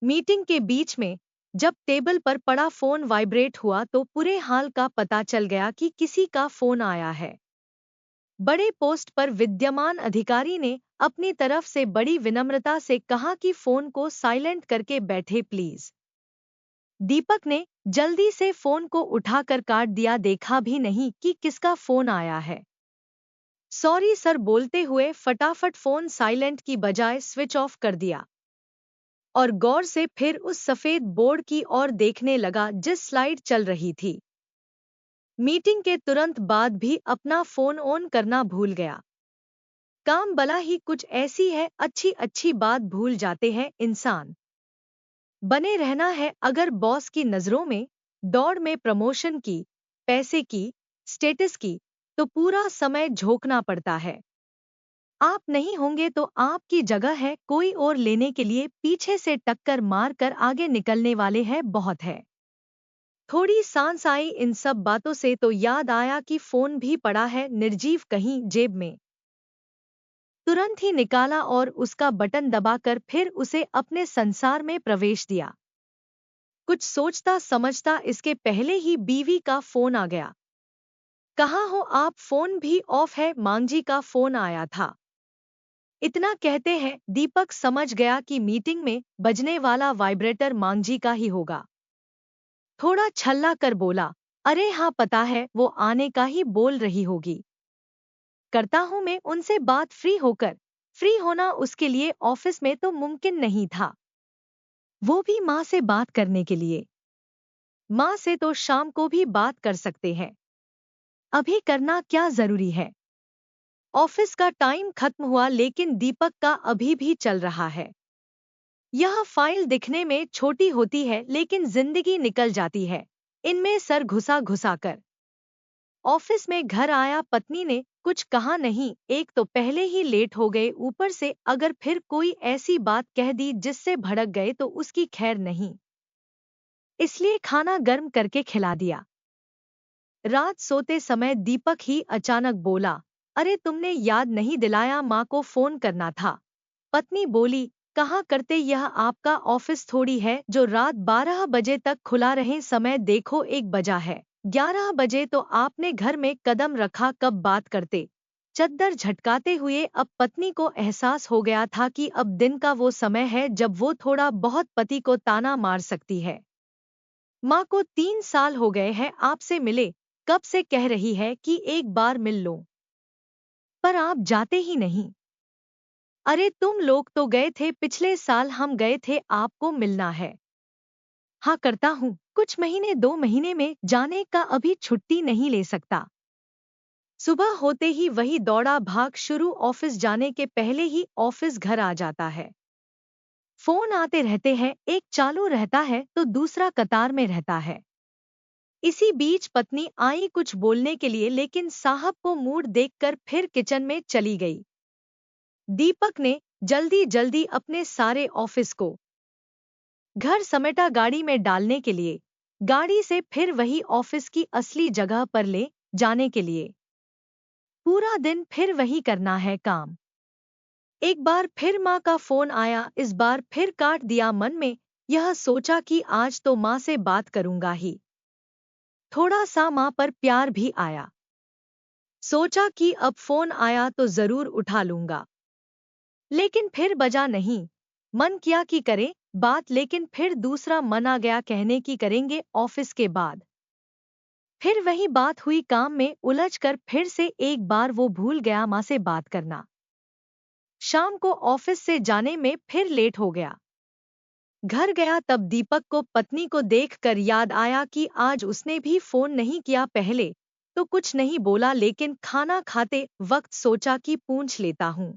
Meeting के बीच में जब टेबल पर पड़ा फोन वाइब्रेट हुआ तो पूरे हाल का पता चल गया कि किसी का फोन आया है। बड़े पोस्ट पर विद्यमान अधिकारी ने अपनी तरफ से बड़ी विनम्रता से कहा कि फोन को साइलेंट करके बैठे प्लीज। दीपक ने जल्दी से फोन को उठाकर काट दिया, देखा भी नहीं कि किसका फोन आया है। सॉरी सर बोलते हुए फटाफट फोन साइलेंट की बजाय स्विच ऑफ कर दिया और गौर से फिर उस सफेद बोर्ड की ओर देखने लगा जिस स्लाइड चल रही थी। मीटिंग के तुरंत बाद भी अपना फोन ऑन करना भूल गया। काम भला ही कुछ ऐसी है, अच्छी अच्छी बात भूल जाते हैं इंसान। बने रहना है अगर बॉस की नजरों में, दौड़ में प्रमोशन की, पैसे की, स्टेटस की, तो पूरा समय झोंकना पड़ता है। आप नहीं होंगे तो आपकी जगह है कोई और लेने के लिए पीछे से टक्कर मार कर आगे निकलने वाले हैं बहुत है। थोड़ी सांस आई इन सब बातों से तो याद आया कि फोन भी पड़ा है निर्जीव कहीं जेब में। तुरंत ही निकाला और उसका बटन दबाकर फिर उसे अपने संसार में प्रवेश दिया। कुछ सोचता समझता इसके पहले ही बीवी का फोन आ गया। कहाँ हो आप, फोन भी ऑफ है, मांगजी का फोन आया था। इतना कहते हैं दीपक समझ गया कि मीटिंग में बजने वाला वाइब्रेटर मांगजी का ही होगा। थोड़ा छल्ला कर बोला, अरे हाँ पता है, वो आने का ही बोल रही होगी। करता हूं मैं उनसे बात फ्री होकर। फ्री होना उसके लिए ऑफिस में तो मुमकिन नहीं था, वो भी माँ से बात करने के लिए। माँ से तो शाम को भी बात कर सकते हैं, अभी करना क्या जरूरी है। ऑफिस का टाइम खत्म हुआ लेकिन दीपक का अभी भी चल रहा है। यह फाइल दिखने में छोटी होती है लेकिन जिंदगी निकल जाती है इनमें सर घुसा घुसा कर। ऑफिस में घर आया, पत्नी ने कुछ कहा नहीं, एक तो पहले ही लेट हो गए, ऊपर से अगर फिर कोई ऐसी बात कह दी जिससे भड़क गए तो उसकी खैर नहीं, इसलिए खाना गर्म करके खिला दिया। रात सोते समय दीपक ही अचानक बोला, अरे तुमने याद नहीं दिलाया, माँ को फोन करना था। पत्नी बोली, कहाँ करते, यह आपका ऑफिस थोड़ी है जो रात 12 बजे तक खुला रहे, समय देखो 1 बजा है, 11 बजे तो आपने घर में कदम रखा, कब बात करते। चद्दर झटकाते हुए अब पत्नी को एहसास हो गया था कि अब दिन का वो समय है जब वो थोड़ा बहुत पति को ताना मार सकती है। माँ को 3 साल हो गए हैं आपसे मिले, कब से कह रही है कि एक बार मिल लो, पर आप जाते ही नहीं। अरे तुम लोग तो गए थे पिछले साल, हम गए थे, आपको मिलना है। हाँ करता हूँ, कुछ महीने 2 महीने में जाने का, अभी छुट्टी नहीं ले सकता। सुबह होते ही वही दौड़ा भाग शुरू, ऑफिस जाने के पहले ही ऑफिस घर आ जाता है। फोन आते रहते हैं, एक चालू रहता है तो दूसरा कतार में रहता है। इसी बीच पत्नी आई कुछ बोलने के लिए लेकिन साहब को मूड देखकर फिर किचन में चली गई। दीपक ने जल्दी जल्दी अपने सारे ऑफिस को घर समेटा गाड़ी में डालने के लिए, गाड़ी से फिर वही ऑफिस की असली जगह पर ले जाने के लिए। पूरा दिन फिर वही करना है काम। एक बार फिर माँ का फोन आया, इस बार फिर काट दिया। मन में यह सोचा कि आज तो माँ से बात करूंगा ही। थोड़ा सा माँ पर प्यार भी आया। सोचा कि अब फोन आया तो जरूर उठा लूंगा, लेकिन फिर बजा नहीं। मन किया कि करें बात, लेकिन फिर दूसरा मन आ गया कहने की करेंगे ऑफिस के बाद। फिर वही बात हुई, काम में उलझकर फिर से एक बार वो भूल गया माँ से बात करना। शाम को ऑफिस से जाने में फिर लेट हो गया। घर गया तब दीपक को पत्नी को देखकर याद आया कि आज उसने भी फोन नहीं किया। पहले तो कुछ नहीं बोला लेकिन खाना खाते वक्त सोचा कि पूछ लेता हूँ।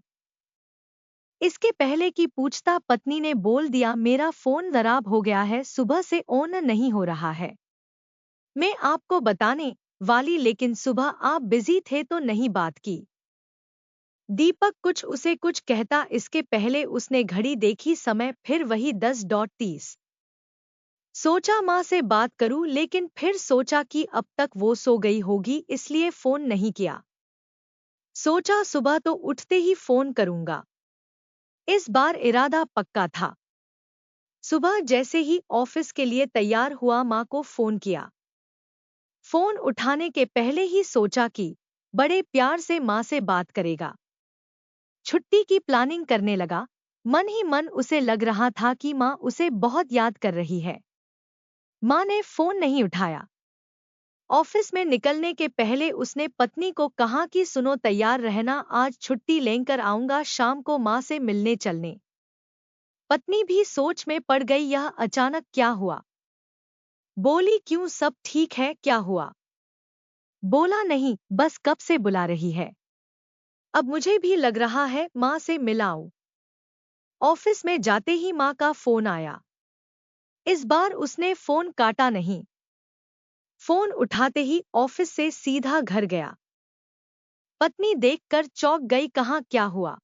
इसके पहले कि पूछता पत्नी ने बोल दिया, मेरा फोन खराब हो गया है, सुबह से ऑन नहीं हो रहा है। मैं आपको बताने वाली लेकिन सुबह आप बिजी थे तो नहीं बात की। दीपक कुछ उसे कुछ कहता इसके पहले उसने घड़ी देखी, समय फिर वही 10:30। सोचा माँ से बात करूं लेकिन फिर सोचा कि अब तक वो सो गई होगी इसलिए फोन नहीं किया। सोचा सुबह तो उठते ही फोन करूंगा। इस बार इरादा पक्का था। सुबह जैसे ही ऑफिस के लिए तैयार हुआ, माँ को फोन किया। फोन उठाने के पहले ही सोचा कि बड़े प्यार से माँ से बात करेगा। छुट्टी की प्लानिंग करने लगा। मन ही मन उसे लग रहा था कि माँ उसे बहुत याद कर रही है। माँ ने फोन नहीं उठाया। ऑफिस में निकलने के पहले उसने पत्नी को कहा कि सुनो, तैयार रहना, आज छुट्टी लेकर आऊंगा शाम को माँ से मिलने चलने। पत्नी भी सोच में पड़ गई, यह अचानक क्या हुआ। बोली, क्यों, सब ठीक है, क्या हुआ? बोला, नहीं, बस कब से बुला रही है, अब मुझे भी लग रहा है माँ से मिलाऊं। ऑफिस में जाते ही माँ का फोन आया। इस बार उसने फोन काटा नहीं। फोन उठाते ही ऑफिस से सीधा घर गया। पत्नी देखकर चौंक गई, कहाँ, क्या हुआ?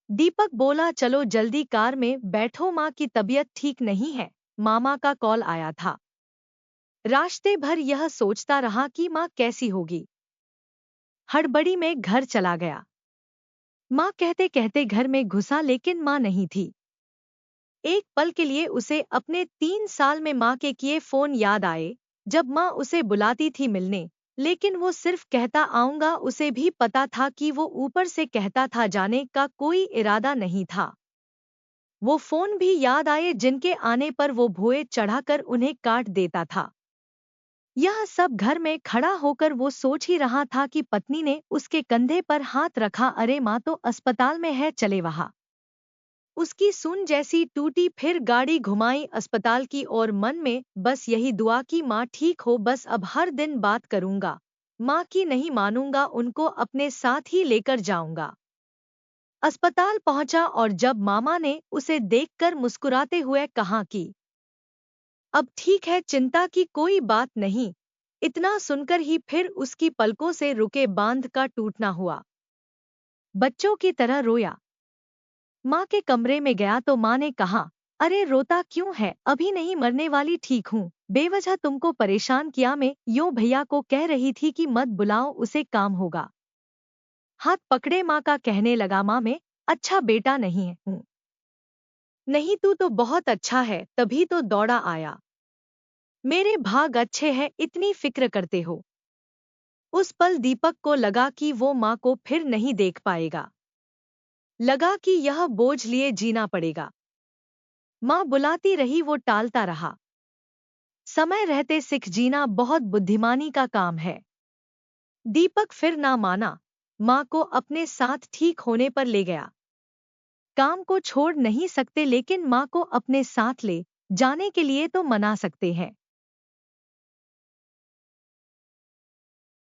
दीपक बोला, चलो जल्दी कार में बैठो, माँ की तबीयत ठीक नहीं है, मामा का कॉल आया था। रास्ते भर यह सोचता रहा कि माँ कैसी होगी। हड़बड़ी में घर चला गया। माँ कहते कहते घर में घुसा, लेकिन माँ नहीं थी। एक पल के लिए उसे अपने 3 साल में माँ के किए फोन याद आए, जब माँ उसे बुलाती थी मिलने, लेकिन वो सिर्फ कहता आऊंगा। उसे भी पता था कि वो ऊपर से कहता था, जाने का कोई इरादा नहीं था। वो फोन भी याद आए जिनके आने पर वो भुए चढ़ाकर उन्हें काट देता था। यह सब घर में खड़ा होकर वो सोच ही रहा था कि पत्नी ने उसके कंधे पर हाथ रखा, अरे माँ तो अस्पताल में है, चले वहाँ। उसकी सुन जैसी टूटी, फिर गाड़ी घुमाई अस्पताल की ओर, मन में बस यही दुआ कि माँ ठीक हो, बस अब हर दिन बात करूंगा, माँ की नहीं मानूंगा, उनको अपने साथ ही लेकर जाऊंगा। अस्पताल पहुंचा और जब मामा ने उसे देखकर मुस्कुराते हुए कहा कि अब ठीक है, चिंता की कोई बात नहीं, इतना सुनकर ही फिर उसकी पलकों से रुके बांध का टूटना हुआ। बच्चों की तरह रोया। माँ के कमरे में गया तो माँ ने कहा, अरे रोता क्यों है, अभी नहीं मरने वाली, ठीक हूँ, बेवजह तुमको परेशान किया, मैं यो भैया को कह रही थी कि मत बुलाओ, उसे काम होगा। हाथ पकड़े माँ का कहने लगा, माँ मैं अच्छा बेटा नहीं हूँ। नहीं, तू तो बहुत अच्छा है, तभी तो दौड़ा आया। मेरे भाग अच्छे हैं, इतनी फिक्र करते हो। उस पल दीपक को लगा कि वो माँ को फिर नहीं देख पाएगा। लगा कि यह बोझ लिए जीना पड़ेगा। माँ बुलाती रही, वो टालता रहा। समय रहते सीख जीना बहुत बुद्धिमानी का काम है। दीपक फिर ना माना। माँ को अपने साथ ठीक होने पर ले गया। काम को छोड़ नहीं सकते, लेकिन माँ को अपने साथ ले जाने के लिए तो मना सकते हैं।